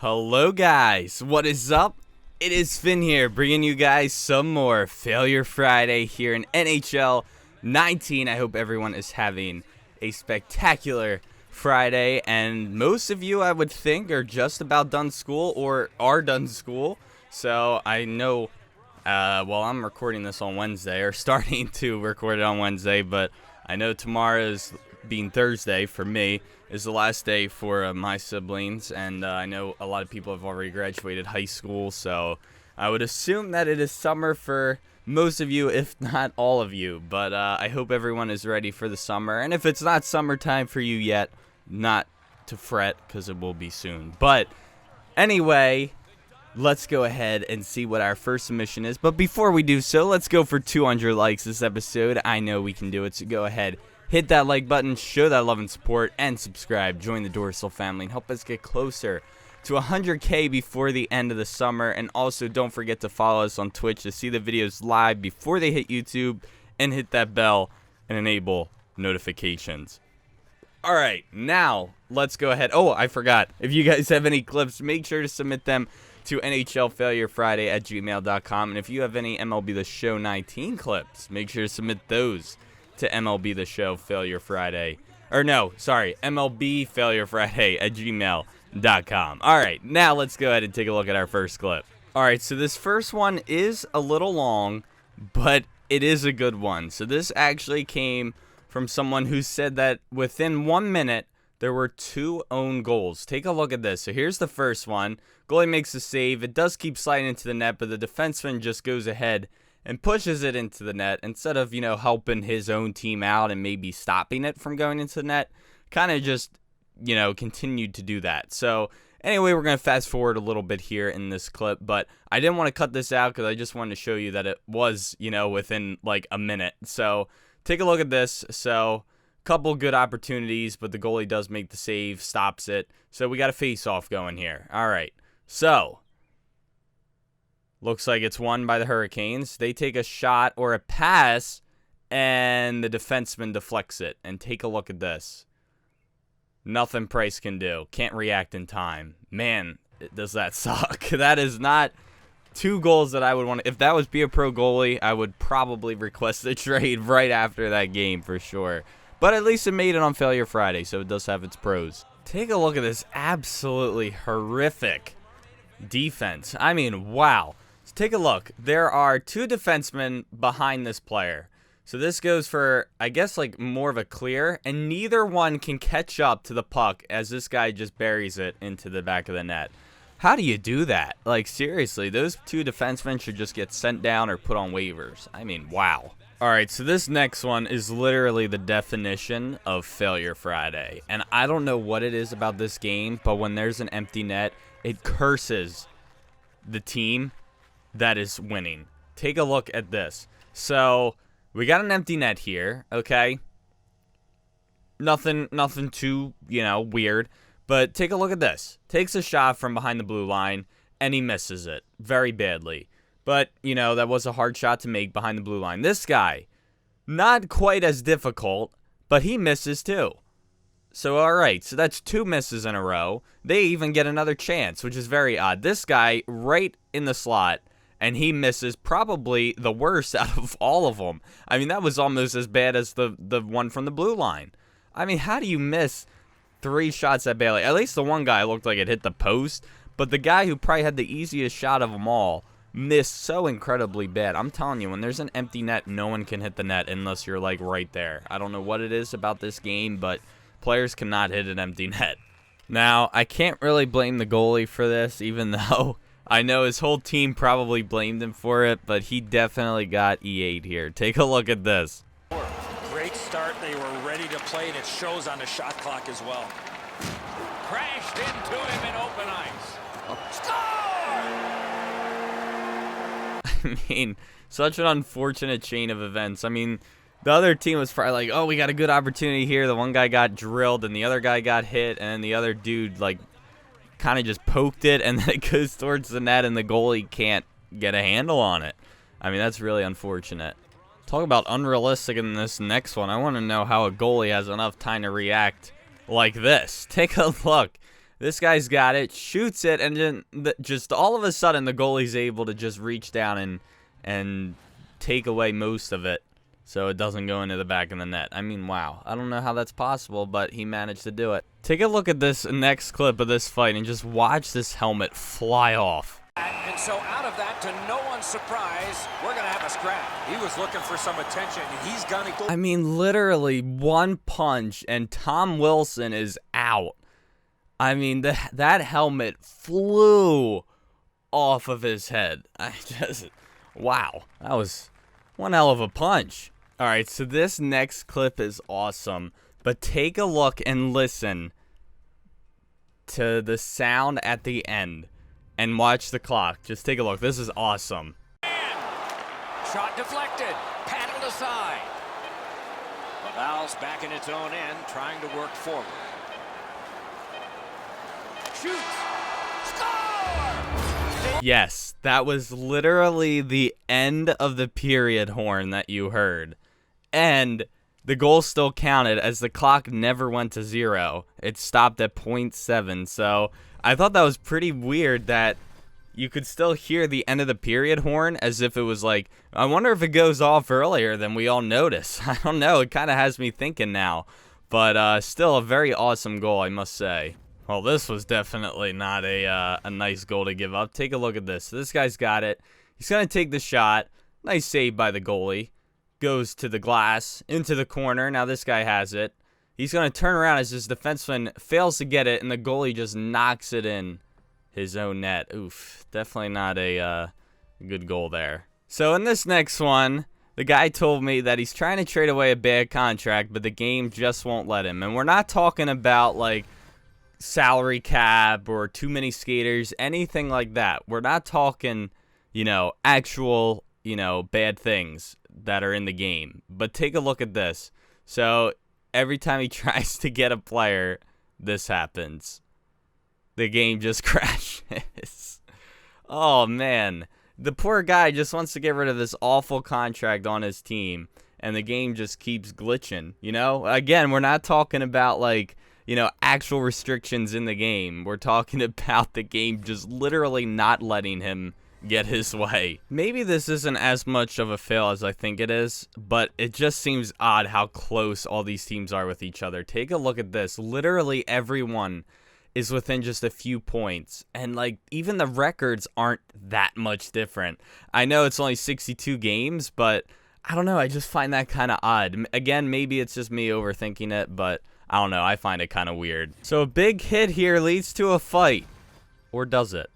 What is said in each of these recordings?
Hello guys, what is up? It is Finn here, bringing you guys some more Failure Friday here in NHL 19. I hope everyone is having a spectacular Friday, and most of you, I would think, are just about done school or are done school. So I know, well, I'm recording this on Wednesday, or starting to record it on Wednesday, but I know tomorrow's being Thursday for me is the last day for my siblings, and I know a lot of people have already graduated high school, so I would assume that it is summer for most of you, if not all of you. But I hope everyone is ready for the summer, and if it's not summertime for you yet, not to fret, because it will be soon. But anyway, let's go ahead and see what our first submission is. But before we do so, let's go for 200 likes this episode. I know we can do it, so go ahead, hit that like button, show that love and support, and subscribe. Join the Dorsal family and help us get closer to 100K before the end of the summer. And also, don't forget to follow us on Twitch to see the videos live before they hit YouTube, and hit that bell and enable notifications. Alright, now let's go ahead. Oh, I forgot. If you guys have any clips, make sure to submit them to NHLFailureFriday@gmail.com. And if you have any MLB The Show 19 clips, make sure to submit those to MLB The Show Failure Friday. Or no, sorry, MLBFailureFriday@gmail.com. Alright, now let's go ahead and take a look at our first clip. Alright, so this first one is a little long, but it is a good one. So this actually came from someone who said that within 1 minute, there were 2 own goals. Take a look at this. So here's the first one. Goalie makes a save. It does keep sliding into the net, but the defenseman just goes ahead and pushes it into the net instead of, helping his own team out and maybe stopping it from going into the net. Kind of just, continued to do that. So anyway, we're going to fast forward a little bit here in this clip, but I didn't want to cut this out because I just wanted to show you that it was, within like a minute. So take a look at this. So couple good opportunities, but the goalie does make the save, stops it. So we got a face-off going here. All right. So looks like it's won by the Hurricanes. They take a shot or a pass, and the defenseman deflects it. And take a look at this. Nothing Price can do. Can't react in time. Man, does that suck. That is not 2 goals that I would want. If that was be a pro goalie, I would probably request a trade right after that game for sure. But at least it made it on Failure Friday, so it does have its pros. Take a look at this absolutely horrific defense. I mean, wow. So take a look. There are 2 defensemen behind this player. So this goes for, I guess, like more of a clear, and neither one can catch up to the puck as this guy just buries it into the back of the net. How do you do that? Like, seriously, those 2 defensemen should just get sent down or put on waivers. I mean, wow. Alright, so this next one is literally the definition of Failure Friday. And I don't know what it is about this game, but when there's an empty net, it curses the team that is winning. Take a look at this. So we got an empty net here, okay? Nothing too, weird. But take a look at this. Takes a shot from behind the blue line, and he misses it very badly. But, that was a hard shot to make behind the blue line. This guy, not quite as difficult, but he misses too. So, alright, so that's 2 misses in a row. They even get another chance, which is very odd. This guy, right in the slot, and he misses probably the worst out of all of them. I mean, that was almost as bad as the one from the blue line. I mean, how do you miss 3 shots that badly? At least the one guy looked like it hit the post, but the guy who probably had the easiest shot of them all missed so incredibly bad. I'm telling you, when there's an empty net, no one can hit the net unless you're like right there. I don't know what it is about this game, but players cannot hit an empty net. Now, I can't really blame the goalie for this, even though I know his whole team probably blamed him for it, but he definitely got EA'd here. Take a look at this. Great start. They were ready to play, and it shows on the shot clock as well. Crashed into him in open ice. Score! I mean, such an unfortunate chain of events. I mean, the other team was probably like, oh, we got a good opportunity here. The one guy got drilled, and the other guy got hit, and then the other dude, like, kind of just poked it, and then it goes towards the net, and the goalie can't get a handle on it. I mean, that's really unfortunate. Talk about unrealistic in this next one. I want to know how a goalie has enough time to react like this. Take a look This guy's got it, shoots it, and then just all of a sudden the goalie's able to just reach down and take away most of it so it doesn't go into the back of the net. I mean, wow. I don't know how that's possible, but he managed to do it. Take a look at this next clip of this fight and just watch this helmet fly off. And so out of that, to no one's surprise, we're going to have a scrap. He was looking for some attention, and he's going to go. I mean, literally one punch, and Tom Wilson is out. I mean, that helmet flew off of his head. Wow. That was one hell of a punch. All right, so this next clip is awesome, but take a look and listen to the sound at the end. And watch the clock. Just take a look. This is awesome. Shot deflected. Paddled aside. Laval's back in its own end, trying to work forward. Shoots. Score! Yes, that was literally the end of the period horn that you heard. And the goal still counted as the clock never went to 0. It stopped at 0.7, so I thought that was pretty weird that you could still hear the end of the period horn as if it was like, I wonder if it goes off earlier than we all notice. I don't know. It kind of has me thinking now. But still a very awesome goal, I must say. Well, this was definitely not a nice goal to give up. Take a look at this. This guy's got it. He's going to take the shot. Nice save by the goalie. Goes to the glass, into the corner. Now this guy has it. He's going to turn around as this defenseman fails to get it, and the goalie just knocks it in his own net. Oof, definitely not a good goal there. So in this next one, the guy told me that he's trying to trade away a bad contract, but the game just won't let him. And we're not talking about, like, salary cap or too many skaters, anything like that. We're not talking, you know, actual, you know, bad things that are in the game. But take a look at this. So every time he tries to get a player, this happens. The game just crashes. Oh, man. The poor guy just wants to get rid of this awful contract on his team, and the game just keeps glitching, you know? Again, we're not talking about, like, you know, actual restrictions in the game. We're talking about the game just literally not letting him get his way. Maybe this isn't as much of a fail as I think it is, but it just seems odd how close all these teams are with each other. Take a look at this. Literally everyone is within just a few points, and like even the records aren't that much different. I know it's only 62 games, but I don't know, I just find that kind of odd. Again, maybe it's just me overthinking it, but I don't know, I find it kind of weird. So a big hit here leads to a fight, or does it?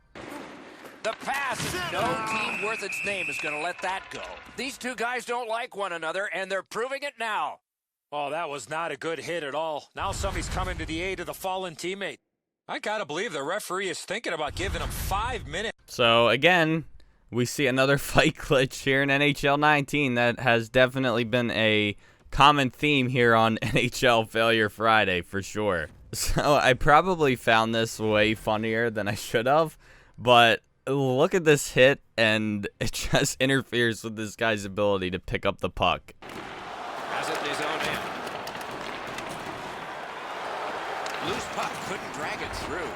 The pass, no team worth its name is going to let that go. These two guys don't like one another, and they're proving it now. Oh, that was not a good hit at all. Now somebody's coming to the aid of the fallen teammate. I gotta believe the referee is thinking about giving him 5 minutes. So again, we see another fight glitch here in NHL 19 that has definitely been a common theme here on NHL Failure Friday for sure. So I probably found this way funnier than I should have, but look at this hit, and it just interferes with this guy's ability to pick up the puck. Has it in his own end. Loose puck, couldn't drag it through.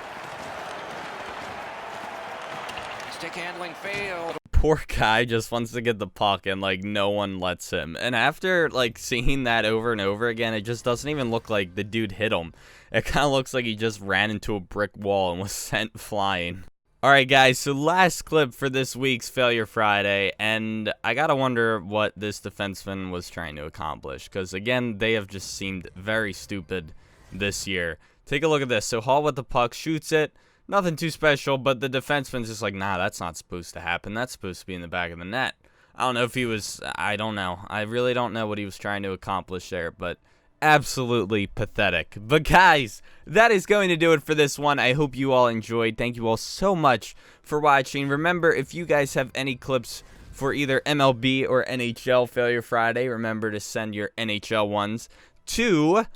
Stick handling failed. Poor guy just wants to get the puck, and like no one lets him. And after like seeing that over and over again, it just doesn't even look like the dude hit him. It kind of looks like he just ran into a brick wall and was sent flying. Alright guys, so last clip for this week's Failure Friday, and I gotta wonder what this defenseman was trying to accomplish, because again, they have just seemed very stupid this year. Take a look at this. So Hall with the puck, shoots it, nothing too special, but the defenseman's just like, nah, that's not supposed to happen, that's supposed to be in the back of the net. I don't know if he was, I don't know, I really don't know what he was trying to accomplish there, but absolutely pathetic. But guys, that is going to do it for this one. I hope you all enjoyed. Thank you all so much for watching. Remember, if you guys have any clips for either MLB or NHL Failure Friday, remember to send your NHL ones to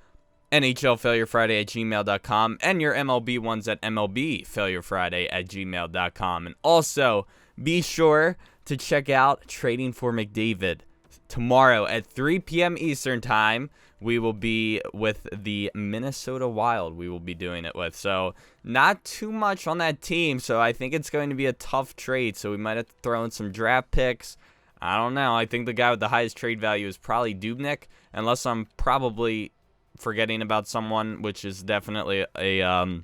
NHLFailureFriday@gmail.com and your MLB ones at MLBFailureFriday@gmail.com. And also, be sure to check out Trading for McDavid tomorrow at 3 p.m. Eastern time, we will be with the Minnesota Wild. We will be doing it with. So not too much on that team. So I think it's going to be a tough trade. So we might have to throw in some draft picks. I don't know. I think the guy with the highest trade value is probably Dubnyk, unless I'm probably forgetting about someone, which is definitely a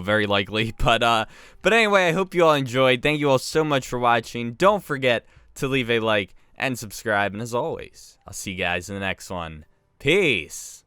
very likely. But anyway, I hope you all enjoyed. Thank you all so much for watching. Don't forget to leave a like and subscribe. And as always, I'll see you guys in the next one. Peace.